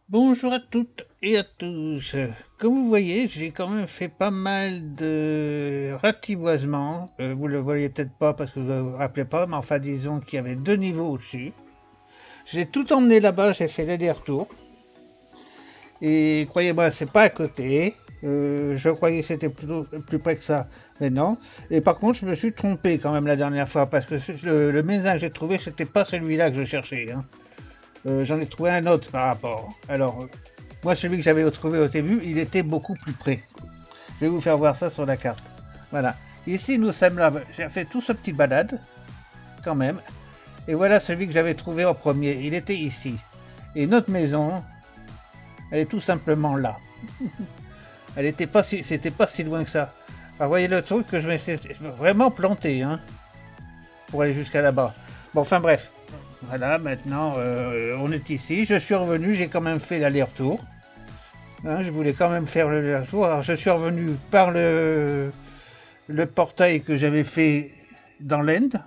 Bonjour à toutes et à tous. Comme vous voyez, j'ai quand même fait pas mal de ratiboisement. Vous le voyez peut-être pas parce que vous ne vous rappelez pas, mais enfin disons qu'il y avait 2 niveaux au-dessus. J'ai tout emmené là-bas, j'ai fait l'aller-retour. Et croyez-moi, c'est pas à côté. Je croyais que c'était plus près que ça, mais non. Et par contre, je me suis trompé quand même la dernière fois parce que le médecin que j'ai trouvé, c'était pas celui-là que je cherchais, hein. J'en ai trouvé un autre par rapport. Alors, moi, celui que j'avais trouvé au début, il était beaucoup plus près. Je vais vous faire voir ça sur la carte. Voilà. Ici, nous sommes là. J'ai fait tout ce petit balade, quand même. Et voilà celui que j'avais trouvé en premier. Il était ici. Et notre maison, elle est tout simplement là. Elle était pas si, c'était pas si loin que ça. Alors, voyez le truc que je m'étais vraiment planté, hein, pour aller jusqu'à là-bas. Bon, enfin bref. Voilà, maintenant, on est ici. Je suis revenu, j'ai quand même fait l'aller-retour. Hein, je voulais quand même faire le retour. Alors, je suis revenu par le portail que j'avais fait dans l'Inde,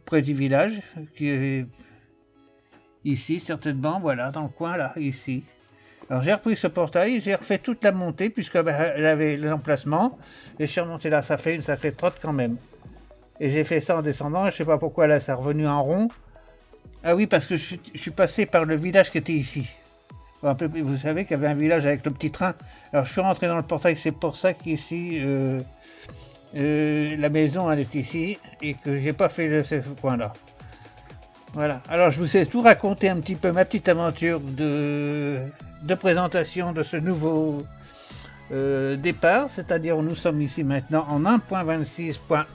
près du village, qui est ici certainement, voilà, dans le coin là, ici. Alors j'ai repris ce portail, j'ai refait toute la montée, puisque elle avait l'emplacement, et je suis remonté là, ça fait une sacrée trotte quand même. Et j'ai fait ça en descendant, je sais pas pourquoi là ça est revenu en rond. Ah oui, parce que je suis passé par le village qui était ici. Vous savez qu'il y avait un village avec le petit train. Alors je suis rentré dans le portail, c'est pour ça qu'ici, la maison elle est ici, et que j'ai pas fait ce point-là. Voilà. Alors je vous ai tout raconté un petit peu ma petite aventure de présentation de ce nouveau départ, c'est-à-dire nous sommes ici maintenant en 1.26.1,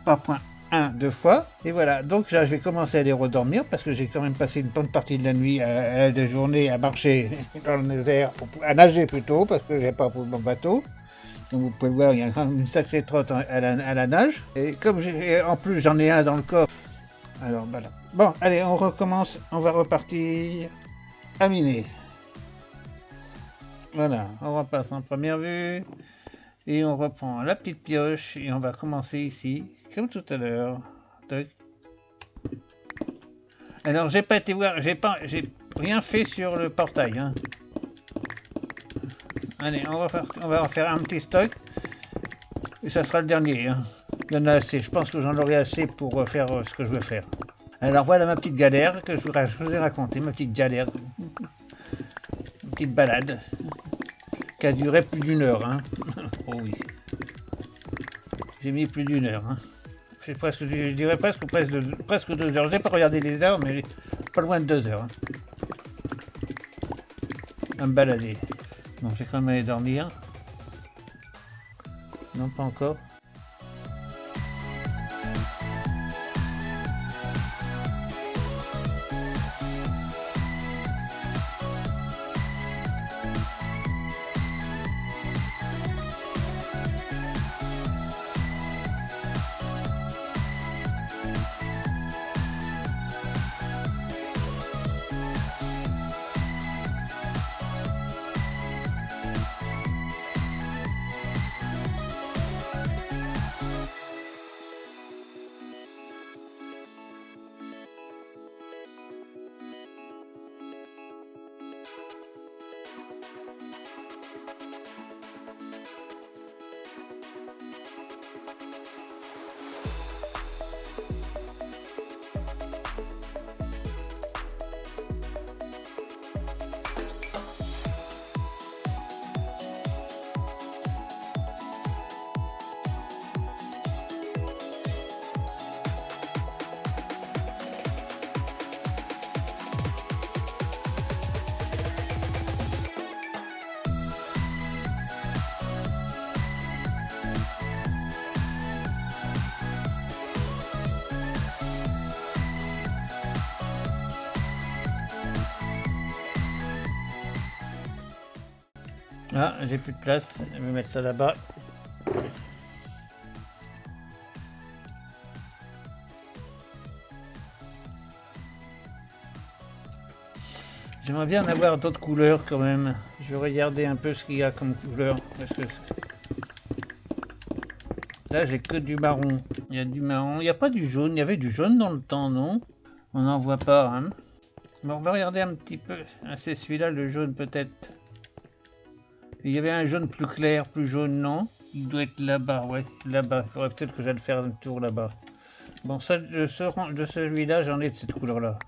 pas point 1 deux fois. Et voilà, donc là je vais commencer à aller redormir parce que j'ai quand même passé une bonne partie de la nuit à la journée à marcher dans le désert, à nager plutôt parce que j'ai pas pris mon bateau. Comme vous pouvez le voir, il y a une sacrée trotte à la nage. Et comme en plus j'en ai un dans le coffre, alors voilà. Bon, allez, on recommence, on va repartir à miner. Voilà, on repasse en première vue et on reprend la petite pioche et on va commencer ici, comme tout à l'heure. Alors j'ai pas été voir, j'ai rien fait sur le portail, hein. Allez, on va en faire un petit stock et ça sera le dernier, hein. Il y en a assez, je pense que j'en aurai assez pour faire ce que je veux faire. Alors voilà ma petite galère que je vous ai raconté, ma petite galère, une petite balade qui a duré plus d'1 heure, hein. Oh oui, j'ai mis plus d'1 heure, hein. Je dirais presque 2 heures. Je n'ai pas regardé les heures, mais pas loin de 2 heures, hein, à me balader. Bon, j'ai quand même allé dormir. Non, pas encore. Ah, j'ai plus de place. Je vais mettre ça là-bas. J'aimerais bien en avoir d'autres couleurs quand même. Je vais regarder un peu ce qu'il y a comme couleur. Parce que là, j'ai que du marron. Il y a du marron. Il n'y a pas du jaune. Il y avait du jaune dans le temps, non? On n'en voit pas, hein. Bon, on va regarder un petit peu. Ah, c'est celui-là, le jaune peut-être. Il y avait un jaune plus clair, plus jaune, non? Il doit être là-bas, ouais, là-bas. Il faudrait peut-être que j'aille faire un tour là-bas. Bon, ça, de celui-là, j'en ai de cette couleur-là.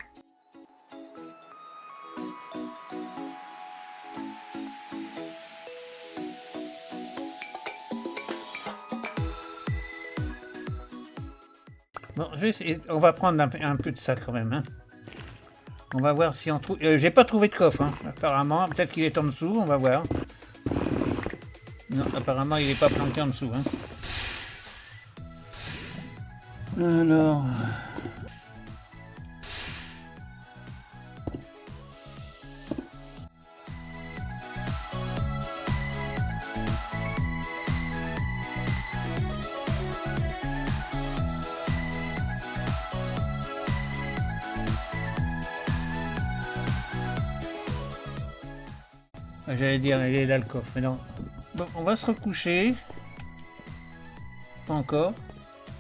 Bon, je vais essayer. On va prendre un peu de ça quand même, hein. On va voir si on trouve. J'ai pas trouvé de coffre, hein. Apparemment, peut-être qu'il est en dessous, on va voir. Non, apparemment, il est pas planqué en dessous, hein. Alors. J'allais dire, il est là le coffre, mais non. Bon, on va se recoucher. Pas encore.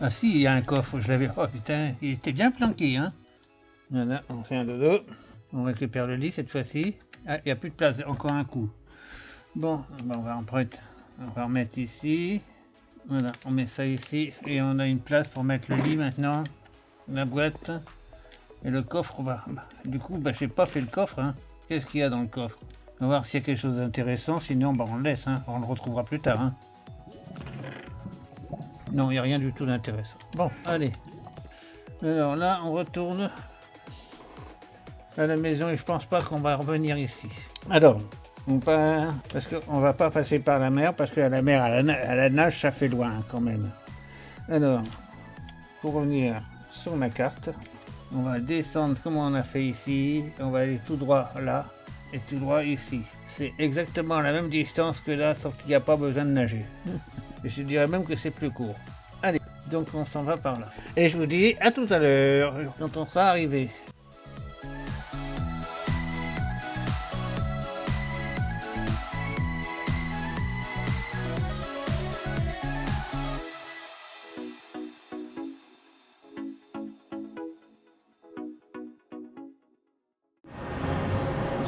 Ah si, il y a un coffre, je l'avais. Oh putain, il était bien planqué, hein. Voilà, on fait un dodo. On récupère le lit cette fois-ci. Ah, il n'y a plus de place, encore un coup. Bon, on va remettre ici. Voilà, on met ça ici et on a une place pour mettre le lit maintenant. La boîte. Et le coffre, du coup, j'ai pas fait le coffre, hein. Qu'est-ce qu'il y a dans le coffre? On va voir s'il y a quelque chose d'intéressant, sinon on le laisse, hein. On le retrouvera plus tard, hein. Non, il n'y a rien du tout d'intéressant. Bon, allez. Alors là, on retourne à la maison et je pense pas qu'on va revenir ici. Alors, on part, parce qu'on va pas passer par la mer, parce que la mer à la nage, ça fait loin quand même. Alors, pour revenir sur ma carte, on va descendre comme on a fait ici, on va aller tout droit là et tout droit ici. C'est exactement la même distance que là, sauf qu'il n'y a pas besoin de nager. Et je dirais même que c'est plus court. Allez, donc on s'en va par là. Et je vous dis à tout à l'heure, quand on sera arrivé.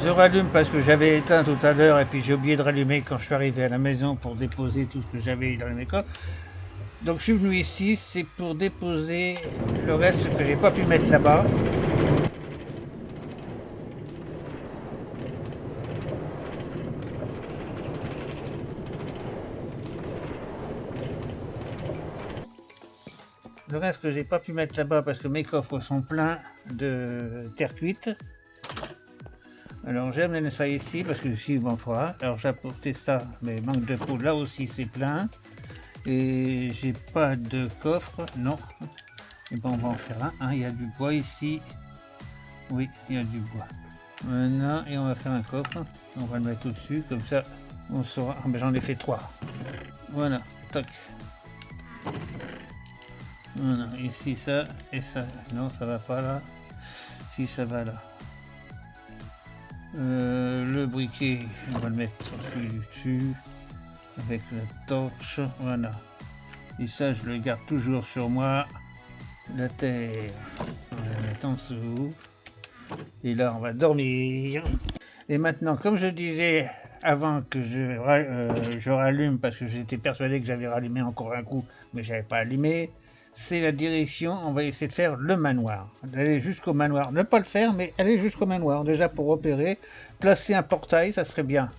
Je rallume parce que j'avais éteint tout à l'heure et puis j'ai oublié de rallumer quand je suis arrivé à la maison pour déposer tout ce que j'avais dans mes coffres. Donc je suis venu ici, c'est pour déposer le reste que j'ai pas pu mettre là-bas. Le reste que j'ai pas pu mettre là-bas parce que mes coffres sont pleins de terre cuite. Alors j'amène ça ici parce que ici il m'en fera. Alors j'ai apporté ça, mais manque de peau, là aussi c'est plein. Et j'ai pas de coffre, non. Et bon, on va en faire un. Il y a du bois ici. Oui, il y a du bois. Maintenant, et on va faire un coffre. On va le mettre au-dessus, comme ça on saura. Ah, ben, j'en ai fait 3. Voilà, tac. Voilà, ici ça et ça. Non, ça va pas là. Si, ça va là. Le briquet, on va le mettre sur celui du dessus avec la torche, voilà. Et ça, je le garde toujours sur moi. La terre, on va la mettre en dessous. Et là, on va dormir. Et maintenant, comme je disais avant que je rallume, parce que j'étais persuadé que j'avais rallumé encore un coup, mais j'avais pas allumé, c'est la direction, on va essayer de faire le manoir. D'aller jusqu'au manoir, ne pas le faire, mais aller jusqu'au manoir, déjà pour opérer. Placer un portail, ça serait bien.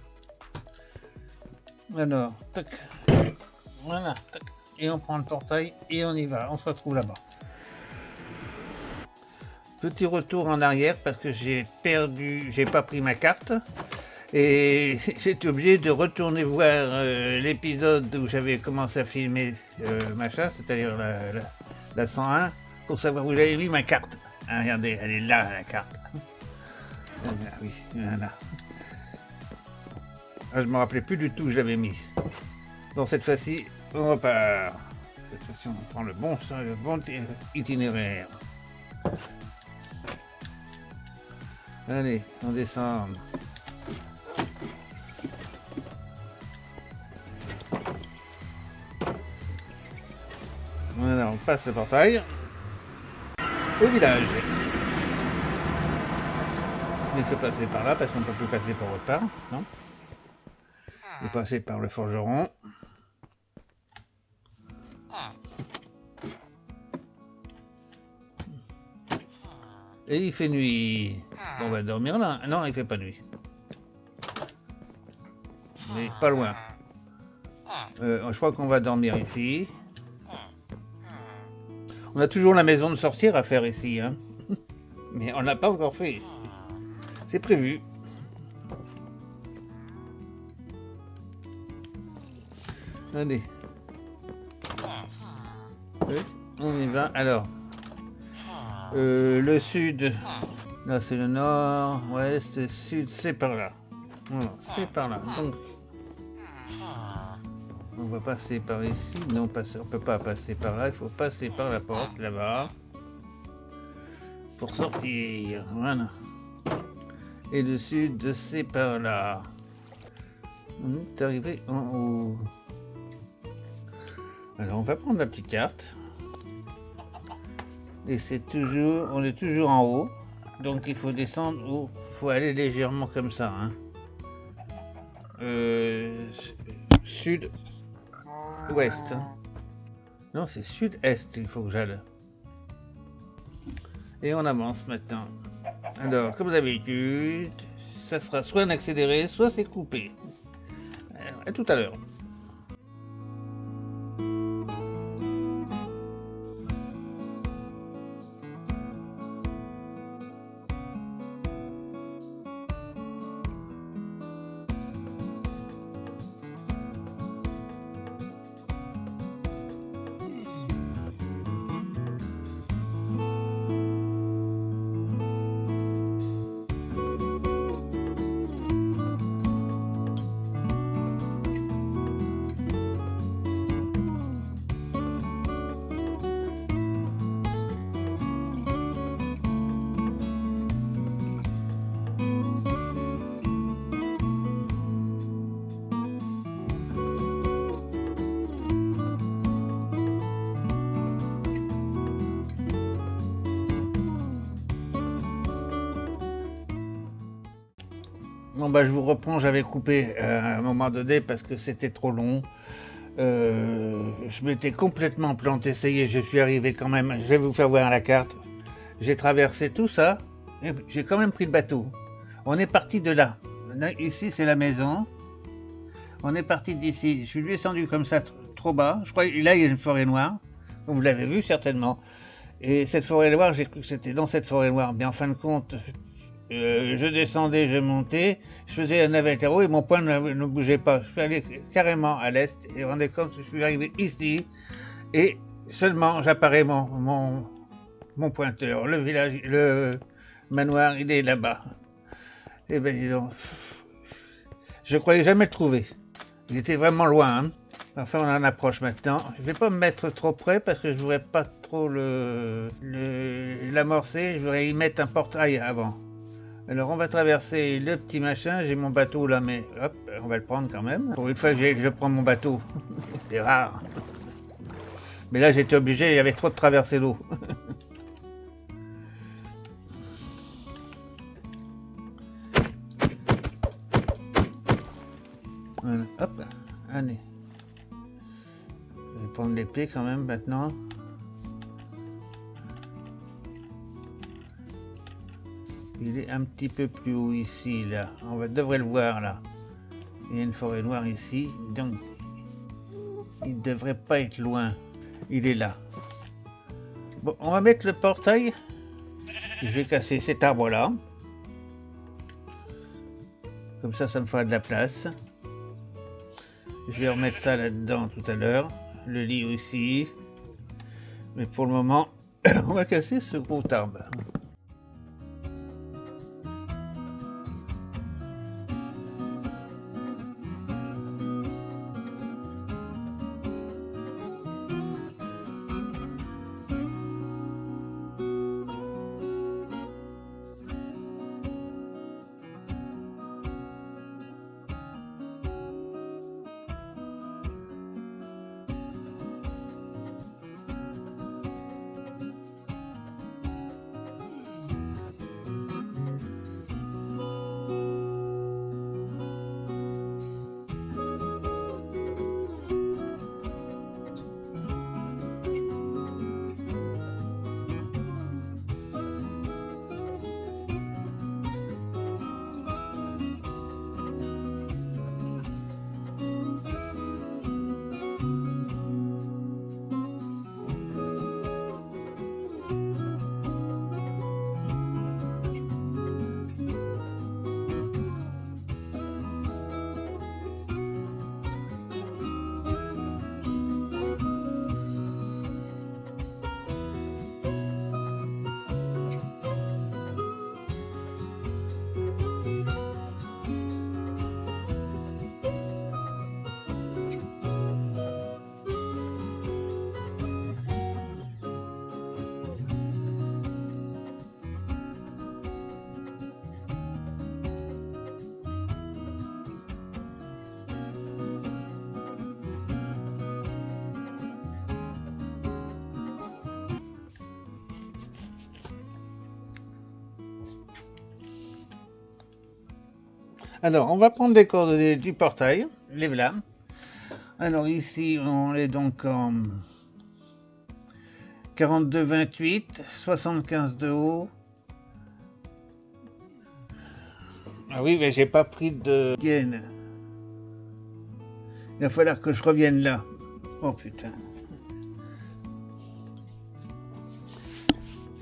Alors, tac. Voilà, tac. Et on prend le portail et on y va, on se retrouve là-bas. Petit retour en arrière parce que j'ai pas pris ma carte. Et j'étais obligé de retourner voir l'épisode où j'avais commencé à filmer machin, c'est-à-dire la 101, pour savoir où j'avais mis ma carte. Ah, regardez, elle est là, la carte. Ah, oui, voilà. Ah, je me rappelais plus du tout où je l'avais mis. Bon, cette fois-ci, on repart. Cette fois-ci, on prend le bon itinéraire. Allez, on descend. Voilà, on passe le portail au village. laisser passer par là parce qu'on peut plus passer par autre part, non? Je vais passer par le forgeron. Et il fait nuit. Bon, on va dormir là. Non, il fait pas nuit. Mais pas loin. Je crois qu'on va dormir ici. On a toujours la maison de sorcière à faire ici, hein. Mais on l'a pas encore fait. C'est prévu. Allez. Oui, on y va. Alors. Le sud. Là, c'est le nord. Ouest, le sud, c'est par là. Voilà, c'est par là. Donc. On va passer par ici. Non, on peut pas passer par là. Il faut passer par la porte là-bas. Pour sortir. Voilà. Et le sud, c'est par là. On est arrivé en haut. Alors, on va prendre la petite carte. Et c'est toujours, on est toujours en haut. Donc, il faut descendre ou il faut aller légèrement comme ça. Hein. Sud-ouest. Non, c'est sud-est, il faut que j'aille. Et on avance maintenant. Alors, comme d'habitude, ça sera soit en accéléré, soit c'est coupé. Alors, à tout à l'heure. Bon bah je vous reprends, j'avais coupé à un moment donné parce que c'était trop long. Je m'étais complètement planté, ça y est, je suis arrivé quand même, je vais vous faire voir la carte. J'ai traversé tout ça, et j'ai quand même pris le bateau. On est parti de là. Ici c'est la maison. On est parti d'ici. Je suis descendu comme ça trop bas. Je crois que là il y a une forêt noire. Vous l'avez vu certainement. Et cette forêt noire, j'ai cru que c'était dans cette forêt noire. Mais en fin de compte, je descendais, je montais, je faisais un avétero et mon poing ne bougeait pas. Je suis allé carrément à l'est et vous rendez compte, je suis arrivé ici et seulement j'apparais mon pointeur. Le village, le manoir, il est là-bas. Et ben dis donc, je croyais jamais le trouver. Il était vraiment loin. Hein. Enfin, on en approche maintenant. Je vais pas me mettre trop près parce que je voudrais pas trop l'amorcer. Je voudrais y mettre un portail avant. Alors on va traverser le petit machin, j'ai mon bateau là, mais hop, on va le prendre quand même. Pour une fois que je prends mon bateau, c'est rare. Mais là j'étais obligé, il y avait trop de traversées d'eau. Voilà, hop, allez. Je vais prendre l'épée quand même maintenant. Il est un petit peu plus haut ici, là. Devrait le voir, là. Il y a une forêt noire ici, donc il devrait pas être loin. Il est là. Bon, on va mettre le portail. Je vais casser cet arbre-là. Comme ça me fera de la place. Je vais remettre ça là-dedans tout à l'heure. Le lit aussi. Mais pour le moment, on va casser ce gros arbre. Alors, on va prendre les coordonnées du portail, les voilà. Alors ici, on est donc en 42,28, 75 de haut. Ah oui, mais j'ai pas pris de Dienne. Il va falloir que je revienne là. Oh putain.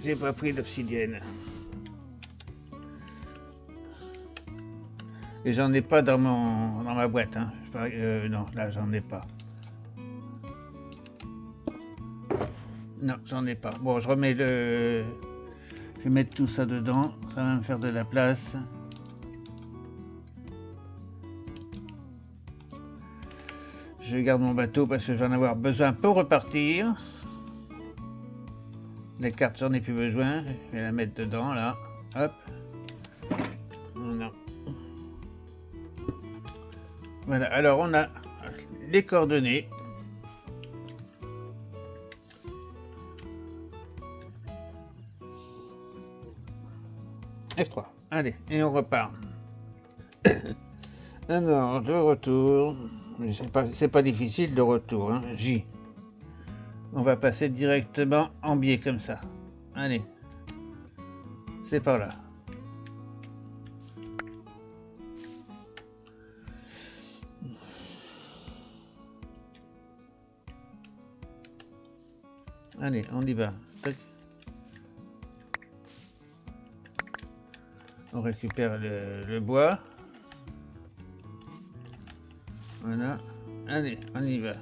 J'ai pas pris d'obsidienne. Et j'en ai pas dans ma boîte. Hein. Non, là j'en ai pas. Non, j'en ai pas. Bon, je remets le... Je vais mettre tout ça dedans. Ça va me faire de la place. Je garde mon bateau parce que je vais en avoir besoin pour repartir. Les cartes, j'en ai plus besoin. Je vais la mettre dedans, là. Hop. Non. Voilà, alors on a les coordonnées. F3. Allez, et on repart. Alors, de retour. C'est pas difficile de retour, hein. J. On va passer directement en biais comme ça. Allez. C'est par là. Allez, on y va. Tac. On récupère le bois. Voilà. Allez, on y va.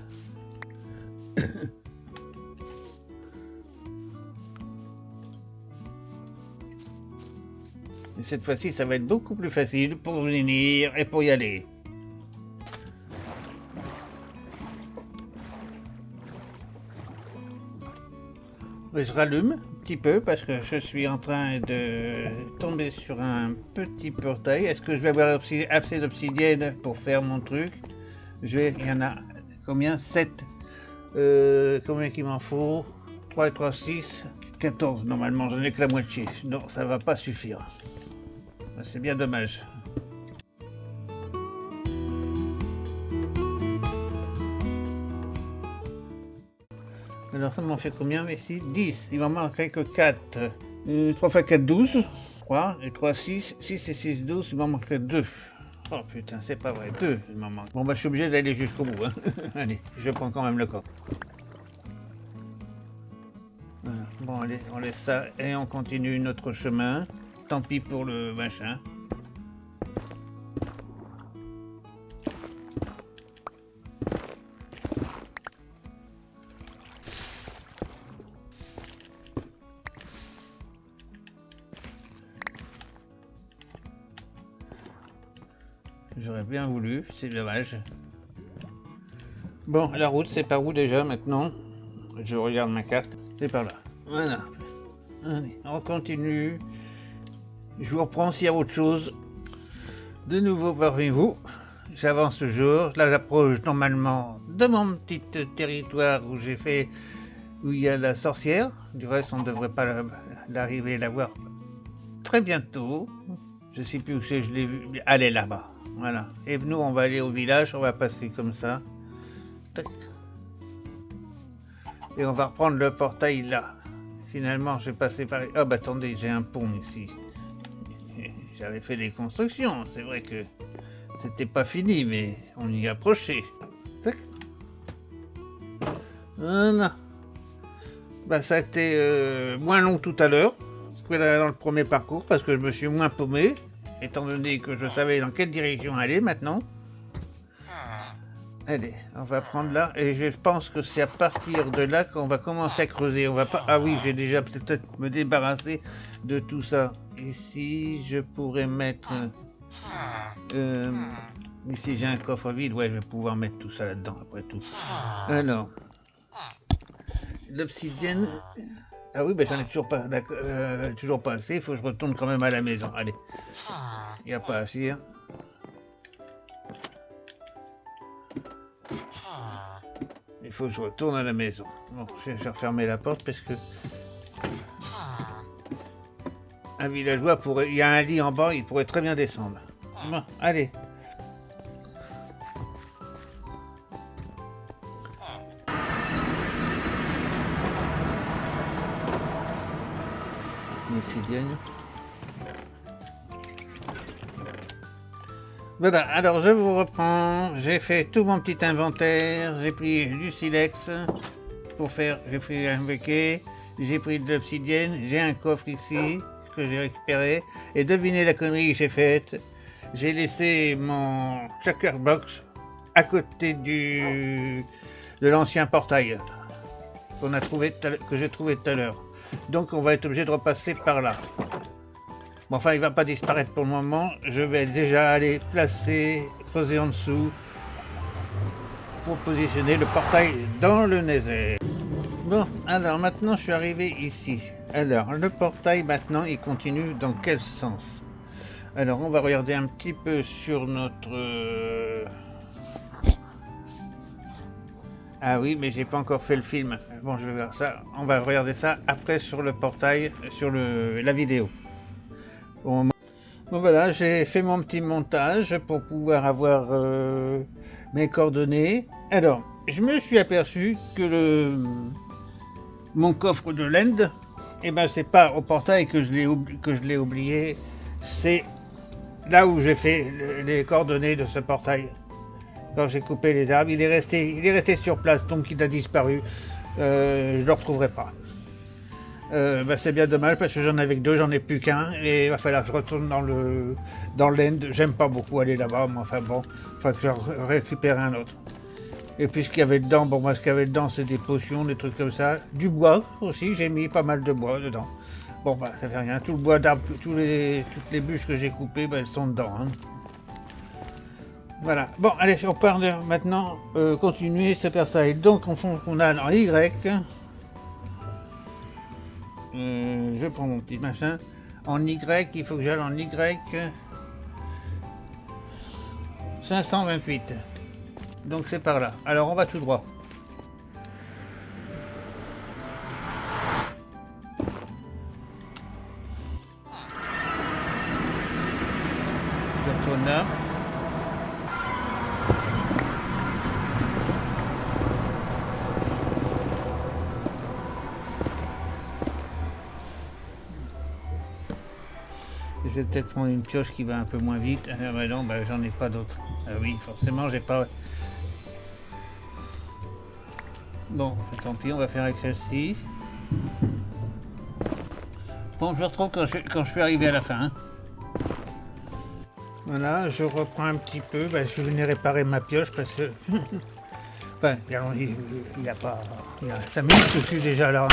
Et cette fois-ci, ça va être beaucoup plus facile pour venir et pour y aller. Je rallume un petit peu parce que je suis en train de tomber sur un petit portail. Est-ce que je vais avoir assez d'obsidienne pour faire mon truc? Il y en a combien? 7. Combien qu'il m'en faut? 3 et 3, 6. 14 normalement, j'en ai que la moitié. Non, ça va pas suffire. C'est bien dommage. Alors ça m'en fait combien ici? 10. Il m'en manquerait que 4. 3 x 4, 12. 3 et 3, 6. 6 et 6, 12. Il m'en manquerait 2. Oh putain, c'est pas vrai. 2, il m'en manque. Bon bah je suis obligé d'aller jusqu'au bout. Hein. Allez, je prends quand même le corps. Voilà. Bon allez, on laisse ça et on continue notre chemin. Tant pis pour le machin. J'aurais bien voulu, c'est dommage. Bon, la route, c'est par où déjà maintenant? Je regarde ma carte. C'est par là. Voilà. Allez, on continue. Je vous reprends s'il y a autre chose. De nouveau parmi vous. J'avance toujours. Là, j'approche normalement de mon petit territoire où j'ai fait... où il y a la sorcière. Du reste, on ne devrait pas l'arriver la voir très bientôt. Je sais plus où c'est, je l'ai vu. Elle est là-bas. Voilà. Et nous, on va aller au village. On va passer comme ça. Tac. Et on va reprendre le portail là. Finalement, j'ai passé par... Ah bah attendez, j'ai un pont ici. J'avais fait des constructions. C'est vrai que c'était pas fini, mais on y approchait. Tac. Voilà. Bah ça a été moins long tout à l'heure. Dans le premier parcours parce que je me suis moins paumé. Étant donné que je savais dans quelle direction aller maintenant. Allez, on va prendre là, et je pense que c'est à partir de là qu'on va commencer à creuser. On va pas... Ah oui, j'ai déjà peut-être me débarrasser de tout ça. Ici, je pourrais mettre... ici, j'ai un coffre vide. Ouais, je vais pouvoir mettre tout ça là-dedans, après tout. Alors... L'obsidienne... Ah oui, ben j'en ai toujours pas assez. Il faut que je retourne quand même à la maison. Allez. Il n'y a pas assez. Hein. Il faut que je retourne à la maison. Bon, je vais refermer la porte parce que... Un villageois pourrait... Il y a un lit en bas, il pourrait très bien descendre. Bon, allez. Obsidienne. Voilà, alors je vous reprends. J'ai fait tout mon petit inventaire. J'ai pris du silex pour faire. J'ai pris un briquet. J'ai pris de l'obsidienne. J'ai un coffre ici que j'ai récupéré. Et devinez la connerie que j'ai faite. J'ai laissé mon shulker box à côté de l'ancien portail qu'on a trouvé que j'ai trouvé tout à l'heure. Donc on va être obligé de repasser par là. Bon, enfin, il va pas disparaître pour le moment. Je vais déjà aller creuser en dessous pour positionner le portail dans le Nether. Bon, alors maintenant je suis arrivé ici. Alors, le portail maintenant, il continue dans quel sens? Alors, on va regarder un petit peu sur notre... Ah oui, mais j'ai pas encore fait le film. Bon, je vais voir ça. On va regarder ça après sur le portail, sur la vidéo. Bon, voilà, j'ai fait mon petit montage pour pouvoir avoir mes coordonnées. Alors, je me suis aperçu que mon coffre de l'End, eh ben, c'est pas au portail que je l'ai oublié, c'est là où j'ai fait les coordonnées de ce portail. Quand j'ai coupé les arbres, il est resté sur place, donc il a disparu. Je le retrouverai pas. C'est bien dommage parce que j'en avais que deux, j'en ai plus qu'un et il va falloir que je retourne dans l'End. J'aime pas beaucoup aller là-bas, mais enfin bon, il faut que je récupère un autre. Et puis ce qu'il y avait dedans, bon moi ce qu'il y avait dedans c'est des potions, des trucs comme ça, du bois aussi, j'ai mis pas mal de bois dedans. Bon bah ça fait rien, tout le bois d'arbre, toutes les bûches que j'ai coupées, elles sont dedans. Hein. Voilà, bon allez on part maintenant continuer ce perçage. Donc on a en Y. Je prends mon petit machin. En Y, il faut que j'aille en Y 528. Donc c'est par là. Alors on va tout droit. Je retourne là. Je vais peut-être prendre une pioche qui va un peu moins vite. Ah bah non, bah, j'en ai pas d'autres. Ah oui, forcément, j'ai pas... Bon, tant pis, on va faire avec celle-ci. Bon, je retrouve quand je suis arrivé à la fin. Hein. Voilà, je reprends un petit peu. Bah, je venais réparer ma pioche parce que... enfin, il n'y a pas... Il y a 5 minutes que je suis déjà là.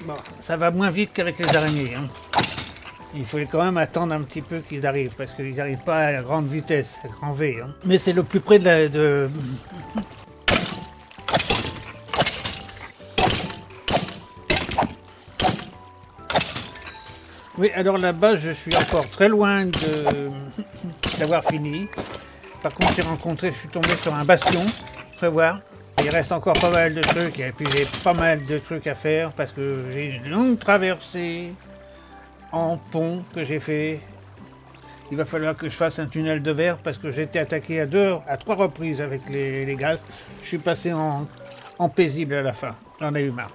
Bon, ça va moins vite qu'avec les araignées. Hein. Il faut quand même attendre un petit peu qu'ils arrivent, parce qu'ils n'arrivent pas à grande vitesse, à grand V. Hein. Mais c'est le plus près de Oui, alors là-bas, je suis encore très loin d'avoir fini. Par contre, je suis tombé sur un bastion. Faut voir. Il reste encore pas mal de trucs, et puis j'ai pas mal de trucs à faire, parce que j'ai une longue traversée en pont que j'ai fait. Il va falloir que je fasse un tunnel de verre, parce que j'ai été attaqué à 3 reprises avec les gaz. Je suis passé en paisible à la fin. J'en ai eu marre.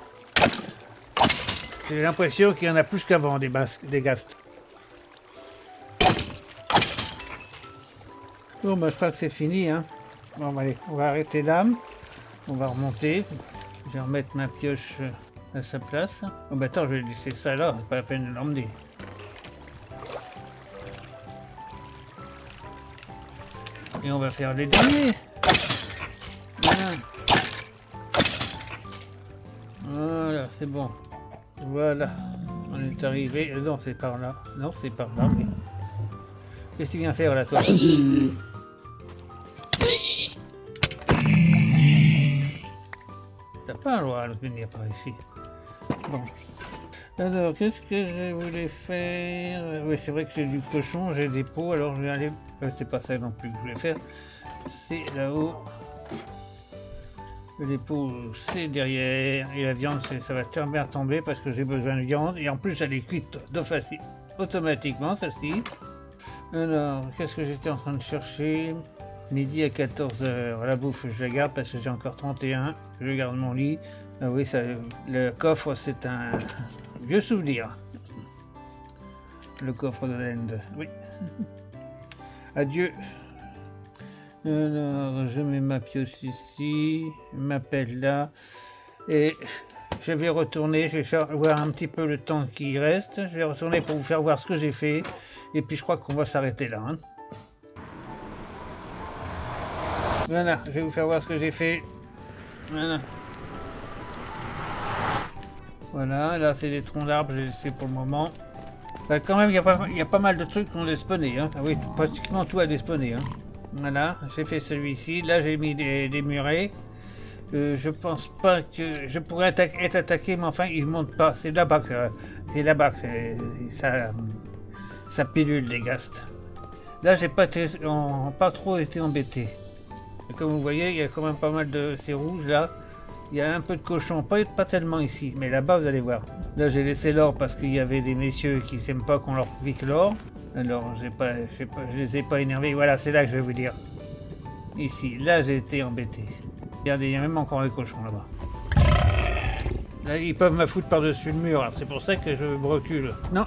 J'ai l'impression qu'il y en a plus qu'avant des gaz. Bon, bah, je crois que c'est fini. Hein. Bon, bah, allez, on va arrêter là. On va remonter. Je vais remettre ma pioche à sa place. Oh, bah, attends, je vais laisser ça là. C'est pas la peine de l'emmener. Et on va faire les derniers. Voilà. Voilà, c'est bon. Voilà. On est arrivé. Non, c'est par là. Non, c'est par là. Mais... qu'est-ce que tu viens faire là, toi? T'as pas le droit de venir par ici. Bon. Alors, qu'est-ce que je voulais faire? Oui, c'est vrai que j'ai du cochon, j'ai des pots, alors je vais aller... c'est pas ça non plus que je voulais faire. C'est là-haut. Les pots, c'est derrière. Et la viande, ça va très bien tomber parce que j'ai besoin de viande. Et en plus, elle est cuite de facile, automatiquement, celle-ci. Alors, qu'est-ce que j'étais en train de chercher? Midi à 14 h. La bouffe, je la garde parce que j'ai encore 31. Je garde mon lit. Ah oui, ça, le coffre, c'est un vieux souvenir. Le coffre de l'Inde, oui. Adieu. Alors, je mets ma pioche ici, ma pelle là, et je vais retourner, je vais faire voir un petit peu le temps qui reste, je vais retourner pour vous faire voir ce que j'ai fait, et puis je crois qu'on va s'arrêter là. Hein. Voilà, je vais vous faire voir ce que j'ai fait. Voilà. Voilà, là c'est des troncs d'arbres, j'ai laissé pour le moment. Bah, quand même, il y a pas mal de trucs qui ont despawné. Hein. Ah oui, pratiquement tout a despawné. Hein. Voilà, j'ai fait celui-ci. Là, j'ai mis des murets. Je pense pas que je pourrais être attaqué, mais enfin, ils montent pas. C'est là-bas que ça pilule les ghasts. Là, j'ai pas trop été embêté. Et comme vous voyez, il y a quand même pas mal de c'est rouge là. Il y a un peu de cochons, pas tellement ici, mais là-bas, vous allez voir. Là, j'ai laissé l'or parce qu'il y avait des messieurs qui n'aiment pas qu'on leur pique l'or. Alors, je les ai pas énervés. Voilà, c'est là que je vais vous dire. Ici, là, j'ai été embêté. Regardez, il y a même encore les cochons là-bas. Là, ils peuvent me foutre par-dessus le mur. C'est pour ça que je me recule. Non.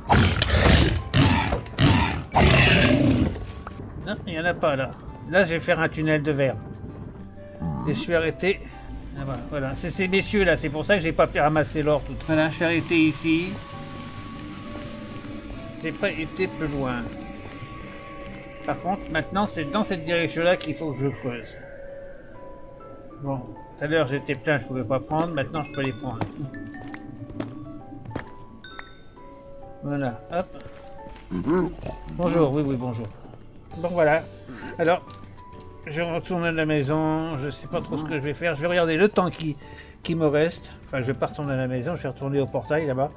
Non, il n'y en a pas là. Là, je vais faire un tunnel de verre. Et je suis arrêté. Voilà, c'est ces messieurs là, c'est pour ça que j'ai pas pu ramasser l'or tout. Voilà, je suis arrêté ici. J'ai pas été plus loin. Par contre, maintenant c'est dans cette direction là qu'il faut que je creuse. Bon, tout à l'heure j'étais plein, je pouvais pas prendre, maintenant je peux les prendre. Voilà, hop. Bonjour, oui, bonjour. Bon voilà. Alors, je retourne à la maison, je sais pas trop ce que je vais faire, je vais regarder le temps qui me reste. Enfin, je vais pas retourner à la maison, je vais retourner au portail là-bas.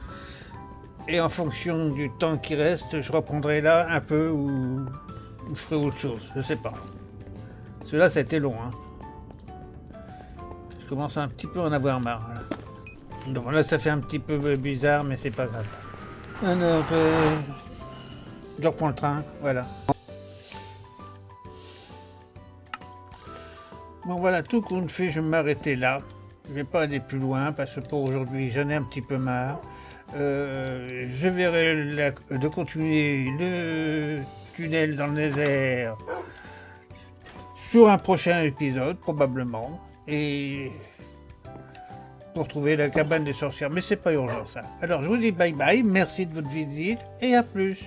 Et en fonction du temps qui reste, je reprendrai là un peu ou je ferai autre chose, je sais pas. Celui-là, ça a été long. Hein. Je commence un petit peu à en avoir marre. Là. Donc là, ça fait un petit peu bizarre, mais c'est pas grave. Alors, je reprends le train, voilà. Bon voilà, tout compte fait, je vais m'arrêter là. Je vais pas aller plus loin parce que pour aujourd'hui, j'en ai un petit peu marre. Je verrai de continuer le tunnel dans le désert sur un prochain épisode, probablement. Et pour trouver la cabane des sorcières. Mais c'est pas urgent ça. Alors je vous dis bye bye, merci de votre visite et à plus.